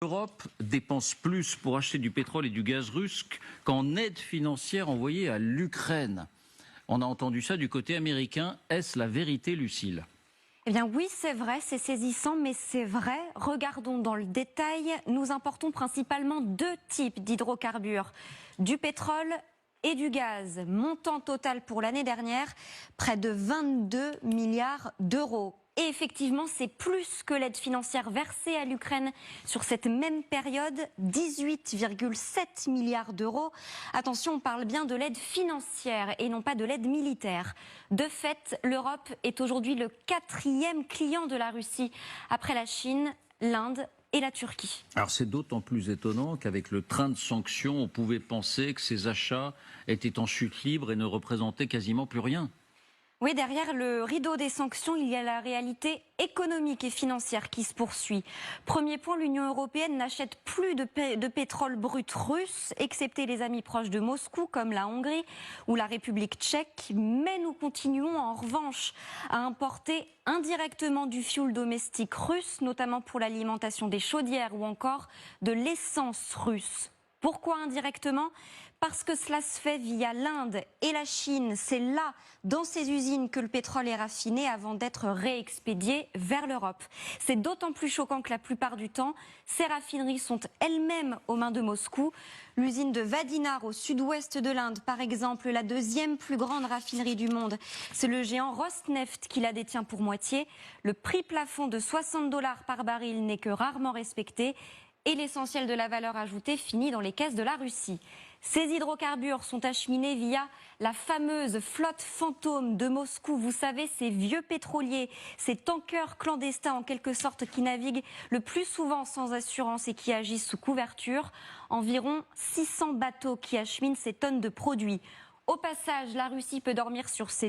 l'Europe dépense plus pour acheter du pétrole et du gaz russe qu'en aide financière envoyée à l'Ukraine. On a entendu ça du côté américain. Est-ce la vérité, Lucille ? Eh bien oui, c'est vrai, c'est saisissant, mais c'est vrai. Regardons dans le détail. Nous importons principalement deux types d'hydrocarbures, du pétrole et du gaz. Montant total pour l'année dernière, près de 22 milliards d'euros. Et effectivement, c'est plus que l'aide financière versée à l'Ukraine sur cette même période, 18,7 milliards d'euros. Attention, on parle bien de l'aide financière et non pas de l'aide militaire. De fait, l'Europe est aujourd'hui le 4e client de la Russie, après la Chine, l'Inde et la Turquie. Alors c'est d'autant plus étonnant qu'avec le train de sanctions, on pouvait penser que ces achats étaient en chute libre et ne représentaient quasiment plus rien. Oui, derrière le rideau des sanctions, il y a la réalité économique et financière qui se poursuit. Premier point, l'Union européenne n'achète plus de pétrole brut russe, excepté les amis proches de Moscou, comme la Hongrie ou la République tchèque. Mais nous continuons en revanche à importer indirectement du fioul domestique russe, notamment pour l'alimentation des chaudières ou encore de l'essence russe. Pourquoi indirectement ? Parce que cela se fait via l'Inde et la Chine. C'est là, dans ces usines, que le pétrole est raffiné avant d'être réexpédié vers l'Europe. C'est d'autant plus choquant que la plupart du temps, ces raffineries sont elles-mêmes aux mains de Moscou. L'usine de Vadinar, au sud-ouest de l'Inde, par exemple, la deuxième plus grande raffinerie du monde, c'est le géant Rosneft qui la détient pour moitié. Le prix plafond de $60 par baril n'est que rarement respecté. Et l'essentiel de la valeur ajoutée finit dans les caisses de la Russie. Ces hydrocarbures sont acheminés via la fameuse flotte fantôme de Moscou. Vous savez, ces vieux pétroliers, ces tankers clandestins en quelque sorte qui naviguent le plus souvent sans assurance et qui agissent sous couverture. Environ 600 bateaux qui acheminent ces tonnes de produits. Au passage, la Russie peut dormir sur ses